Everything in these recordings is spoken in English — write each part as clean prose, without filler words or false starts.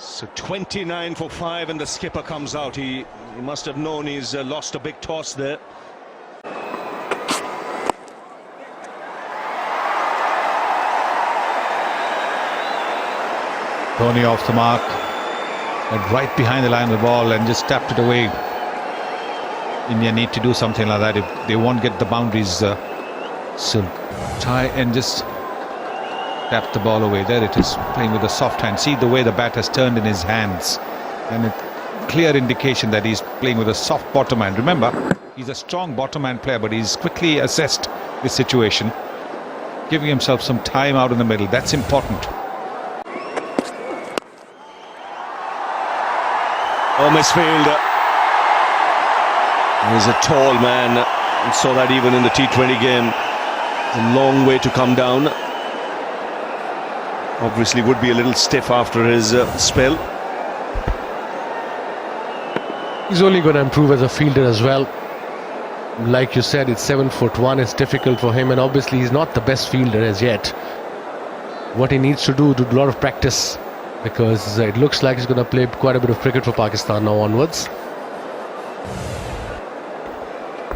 So 29 for 5 and the skipper comes out. He must have known he's lost a big toss there. Dhoni off the mark, went right behind the line of the ball and just tapped it away. India need to do something like that if they won't get the boundaries. So try and just tap the ball away. There it is, playing with a soft hand. See the way the bat has turned in his hands, and a clear indication that he's playing with a soft bottom hand. Remember, he's a strong bottom hand player, but he's quickly assessed this situation, giving himself some time out in the middle. That's important. Oh, misfield. He's a tall man. We saw that even in the T20 game. It's a long way to come down. Obviously would be a little stiff after his spell. He's only going to improve as a fielder as well. Like you said, it's 7'1". It's difficult for him, and obviously he's not the best fielder as yet. What he needs to do a lot of practice, because it looks like he's going to play quite a bit of cricket for Pakistan now onwards.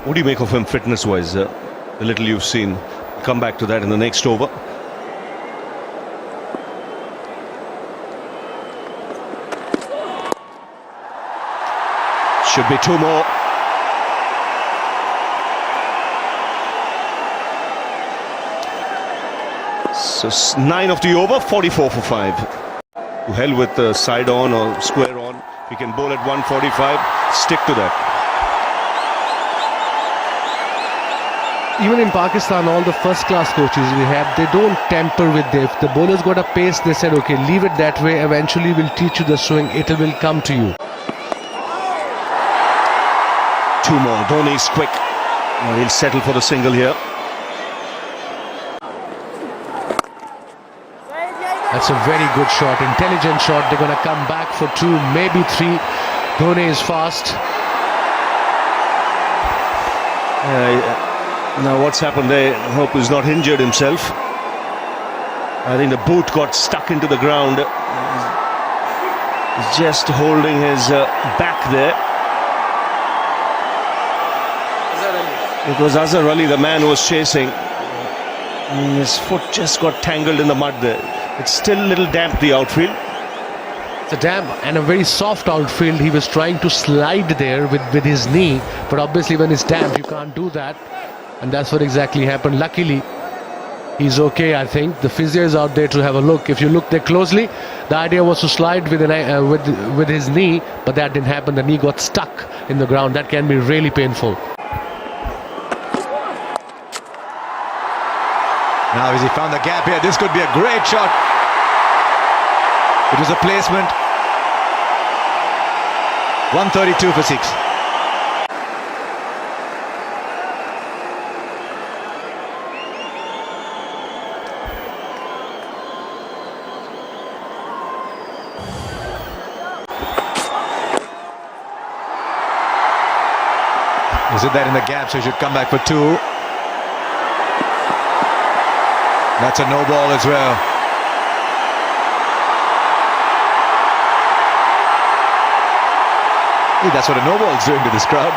What do you make of him fitness-wise? The little you've seen. We'll come back to that in the next over. Should be two more. So 9 of the over, 44 for 5. To hell with the side on or square on. If you can bowl at 145, stick to that. Even in Pakistan, all the first-class coaches we have, they don't tamper with it. If the bowler's got a pace, they said, okay, leave it that way. Eventually, we'll teach you the swing. It will come to you. Two more. Dhoni's quick. He'll settle for the single here. That's a very good shot, intelligent shot. They're going to come back for 2, maybe 3. Dhoni is fast. Now what's happened there? I hope he's not injured himself. I think the boot got stuck into the ground. He's just holding his back there. It was Azhar Ali, the man who was chasing. His foot just got tangled in the mud there. It's still a little damp, the outfield. It's a damp and a very soft outfield. He was trying to slide there with his knee, but obviously when it's damp, you can't do that. And that's what exactly happened. Luckily, he's okay, I think. The physio is out there to have a look. If you look there closely, the idea was to slide with his knee, but that didn't happen. The knee got stuck in the ground. That can be really painful. Now as he found the gap here, this could be a great shot. It was a placement. 132 for 6. Is it there in the gap, so he should come back for 2. That's a no ball as well. That's what a no ball is doing to this crowd.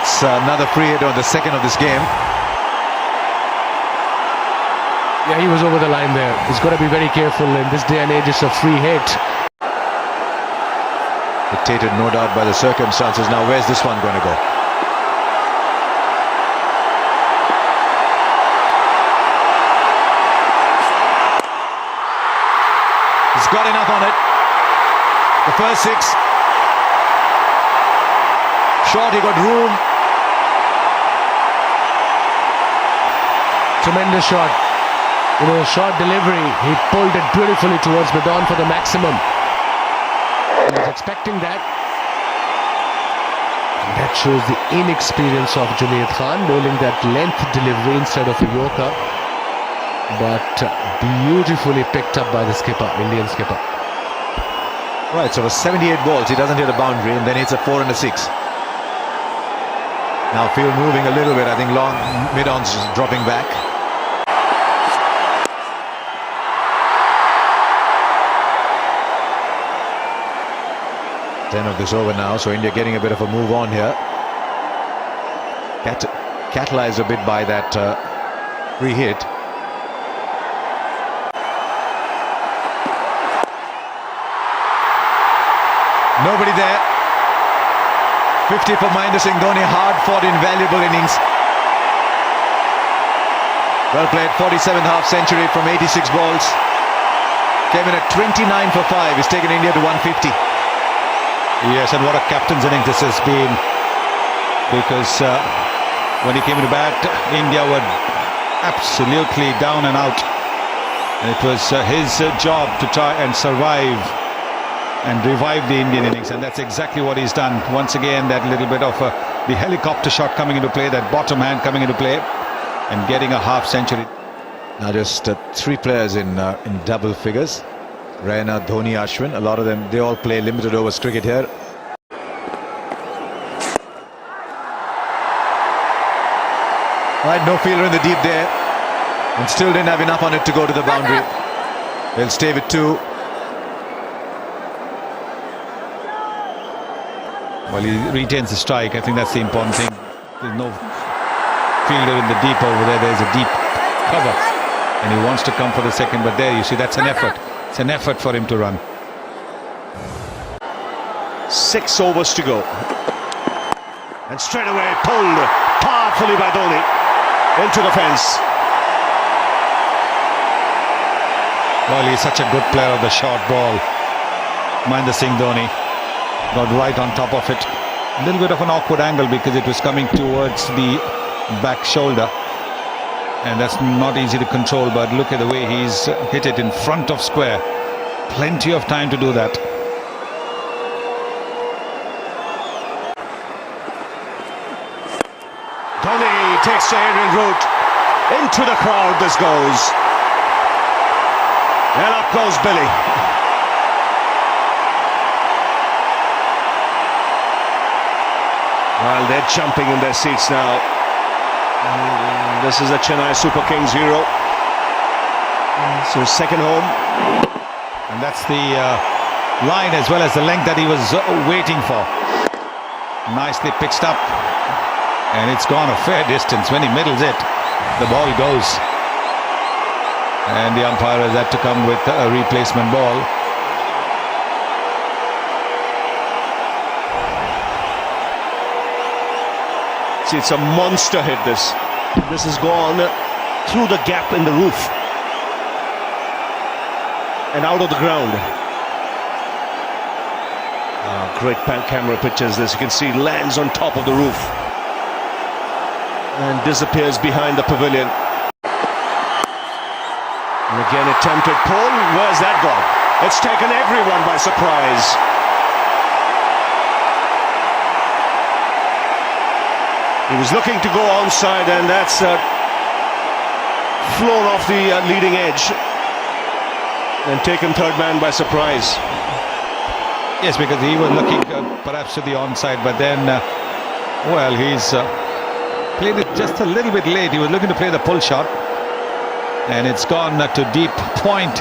It's another free hit on the second of this game. Yeah, he was over the line there. He's got to be very careful in this day and age. It's a free hit. Dictated, no doubt, by the circumstances. Now, where's this one going to go? He's got enough on it. The first 6. Short, he got room. Tremendous shot. You know, short delivery. He pulled it beautifully towards mid-on for the maximum. He was expecting that. And that shows the inexperience of Junaid Khan, bowling that length delivery instead of a Yorker. But beautifully picked up by the skipper, Indian skipper. Right, so for 78 balls, he doesn't hit a boundary, and then hits a 4 and a 6. Now field moving a little bit. I think long mid-on's dropping back. 10 of this over now, so India getting a bit of a move on here. Catalyzed a bit by that free hit. Nobody there. 50 for Mahendra Singh Dhoni. Hard fought, invaluable innings. Well played. 47th half century from 86 balls. Came in at 29 for 5. He's taken India to 150. Yes, and what a captain's innings this has been. Because when he came to bat, India were absolutely down and out. And it was his job to try and survive and revive the Indian innings, and that's exactly what he's done. Once again, that little bit of the helicopter shot coming into play, that bottom hand coming into play, and getting a half century. Now just 3 players in double figures. Raina, Dhoni, Ashwin. A lot of them, they all play limited overs cricket here. Right, no fielder in the deep there, and still didn't have enough on it to go to the boundary. They'll stay with 2. Well, he retains the strike. I think that's the important thing. There's no fielder in the deep over there. There's a deep cover, and he wants to come for the second, but there you see, that's an effort. It's an effort for him to run. 6 overs to go, and straight away pulled powerfully by Dhoni into the fence. Well, he's such a good player of the short ball. Mahendra Singh Dhoni got right on top of it. A little bit of an awkward angle because it was coming towards the back shoulder, and that's not easy to control, but look at the way he's hit it in front of square. Plenty of time to do that. Dhoni takes the aerial route into the crowd. This goes, and up goes Billy. Well, they're jumping in their seats now. This is a Chennai Super Kings hero. So second home. And that's the line as well as the length that he was waiting for. Nicely pitched up. And it's gone a fair distance. When he middles it, the ball goes. And the umpire has had to come with a replacement ball. It's a monster hit. This has gone through the gap in the roof and out of the ground. Great camera pictures. This, you can see, lands on top of the roof and disappears behind the pavilion. And again, attempted pull. Where's that gone? It's taken everyone by surprise. He was looking to go onside, and that's flown off the leading edge and taken third man by surprise. Yes, because he was looking perhaps to the onside, but then, well, he's played it just a little bit late. He was looking to play the pull shot, and it's gone to deep point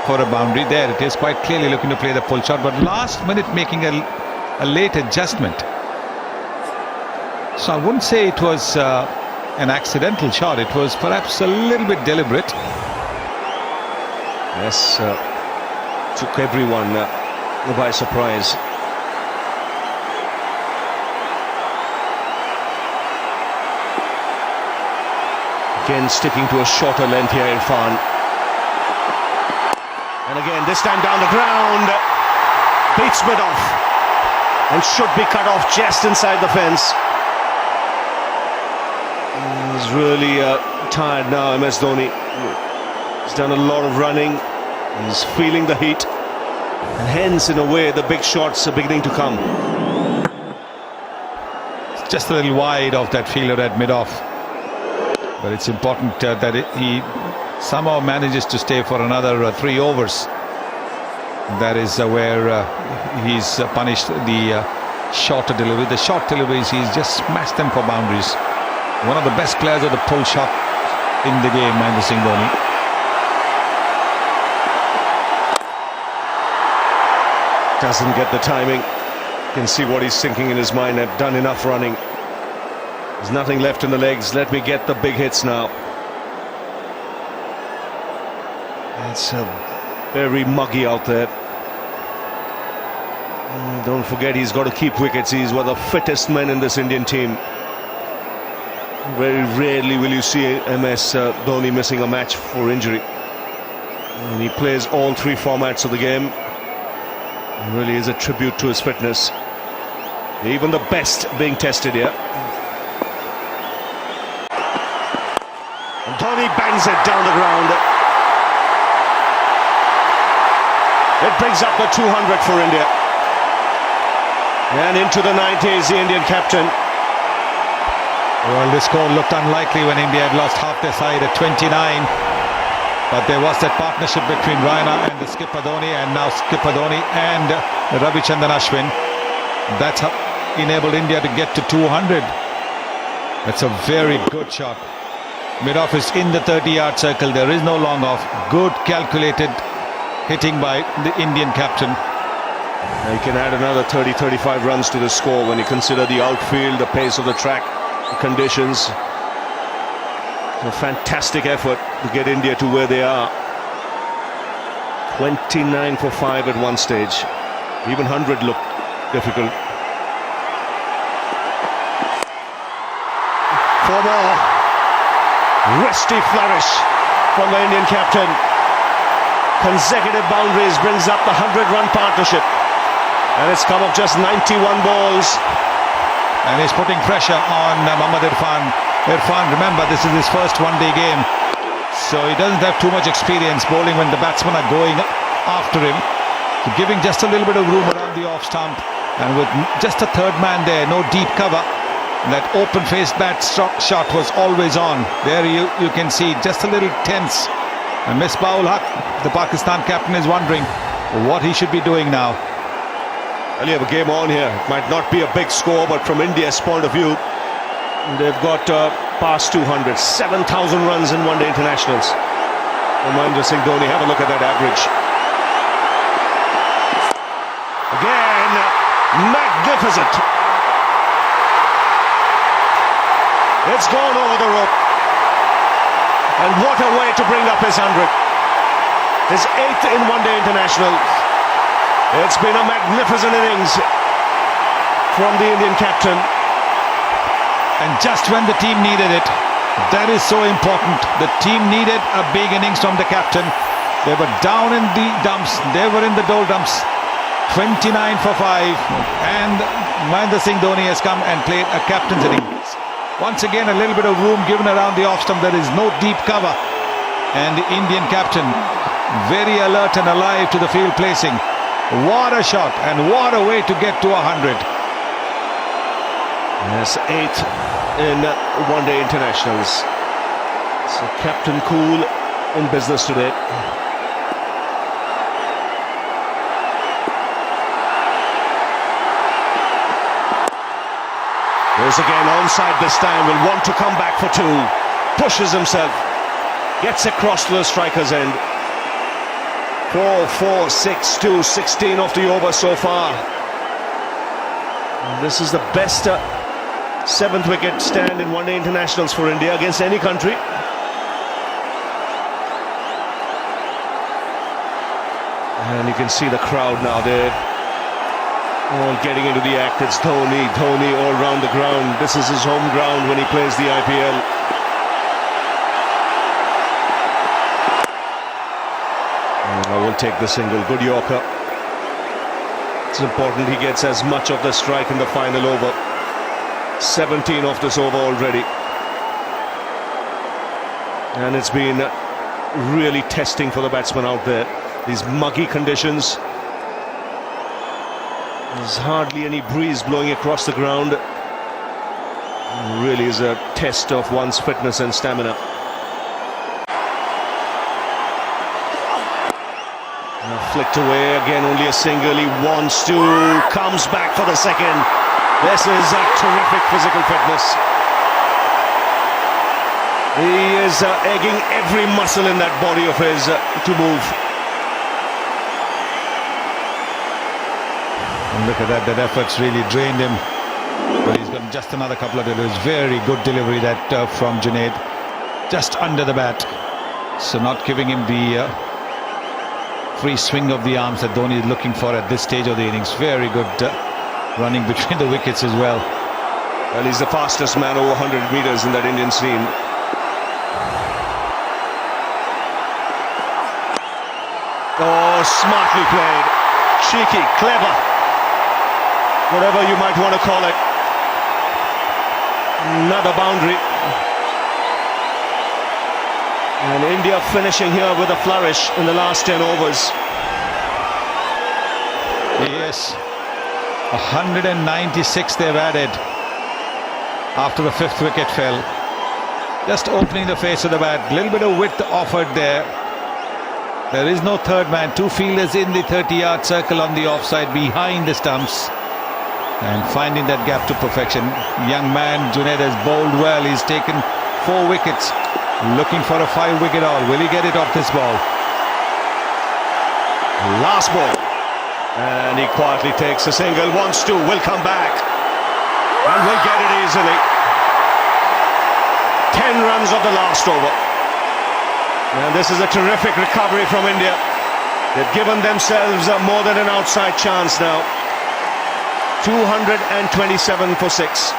for a boundary. There it is, quite clearly looking to play the pull shot, but last minute making a late adjustment. So I wouldn't say it was an accidental shot. It was perhaps a little bit deliberate. Yes, took everyone by surprise. Again, sticking to a shorter length here, Irfan. And again, this time down the ground, beats mid off and should be cut off just inside the fence. He's really tired now, MS Dhoni. He's done a lot of running. He's feeling the heat. And hence, in a way, the big shots are beginning to come. It's just a little wide of that fielder at mid-off. But it's important that he somehow manages to stay for another 3 overs. That is where he's punished the shorter delivery. The short deliveries, he's just smashed them for boundaries. One of the best players of the pull shot in the game, Mahendra Singh Dhoni. Doesn't get the timing. can see what he's thinking in his mind. I've done enough running. There's nothing left in the legs. Let me get the big hits now. It's very muggy out there. Don't forget, he's got to keep wickets. He's one of the fittest men in this Indian team. Very rarely will you see MS Dhoni missing a match for injury. And he plays all three formats of the game. It really is a tribute to his fitness. Even the best being tested here. And Dhoni bangs it down the ground. It brings up the 200 for India. And into the 90s, the Indian captain. Well, this score looked unlikely when India had lost half their side at 29. But there was that partnership between Raina and the skipper Dhoni, and now skipper Dhoni and Ravichandran Ashwin. That's how enabled India to get to 200. That's a very good shot. Mid-off is in the 30-yard circle. There is no long off. Good calculated hitting by the Indian captain. He can add another 30-35 runs to the score when you consider the outfield, the pace of the track, the conditions. A fantastic effort to get India to where they are. 29 for 5 at one stage. Even 100 looked difficult. 4 more. Wristy flourish from the Indian captain. Consecutive boundaries brings up the 100-run partnership. And it's come of just 91 balls. And he's putting pressure on Mohammad Irfan. Irfan, remember, this is his first one-day game, so he doesn't have too much experience bowling when the batsmen are going after him. So giving just a little bit of room around the off stump, and with just a third man there, no deep cover, that open-faced bat shot was always on. There you can see just a little tense. And Misbah-ul Haq, the Pakistan captain, is wondering what he should be doing now. Well, you have a game on here. It might not be a big score, but from India's point of view, they've got past 200, 7,000 runs in one-day internationals. Mahendra Singh Dhoni, have a look at that average. Again, magnificent. It's gone over the rope. And what a way to bring up his 100. His 8th in one-day international. It's been a magnificent innings from the Indian captain. And just when the team needed it, that is so important. The team needed a big innings from the captain. They were down in the dumps. They were in the doldrums. 29 for 5. And Mahendra Singh Dhoni has come and played a captain's innings. Once again, a little bit of room given around the off stump. There is no deep cover. And the Indian captain, very alert and alive to the field placing. What a shot, and what a way to get to 100. Yes, 8th in one-day internationals. So Captain Cool in business today. There's again onside this time, will want to come back for 2. Pushes himself, gets across to the striker's end. 4, 4, 6, 2, 16 off the over so far. And this is the best 7th wicket stand in one-day internationals for India against any country. And you can see the crowd now. They're all getting into the act. It's Dhoni all round the ground. This is his home ground when he plays the IPL. I will take the single. Good Yorker. It's important he gets as much of the strike in the final over. 17 off this over already. And it's been really testing for the batsman out there. These muggy conditions. There's hardly any breeze blowing across the ground. It really is a test of one's fitness and stamina. Flicked away again, only a single. He wants to, comes back for the second. This is a terrific physical fitness. He is egging every muscle in that body of his to move. And look at that, that effort's really drained him. But he's got just another couple of deliveries. Very good delivery that from Junaid. Just under the bat. So not giving him the free swing of the arms that Dhoni is looking for at this stage of the innings. Very good running between the wickets as well. Well, he's the fastest man over 100 metres in that Indian scene. Oh, smartly played. Cheeky, clever. Whatever you might want to call it. Another boundary. And India finishing here with a flourish in the last 10 overs. Yes. 196 they've added after the 5th wicket fell. Just opening the face of the bat. A little bit of width offered there. There is no third man. 2 fielders in the 30-yard circle on the offside behind the stumps. And finding that gap to perfection. Young man, Junaid has bowled well. He's taken 4 wickets. Looking for a 5-wicket haul. Will he get it off this ball? Last ball. And he quietly takes a single. Wants to. Will come back. And will get it easily. 10 runs of the last over. And this is a terrific recovery from India. They've given themselves more than an outside chance now. 227 for 6.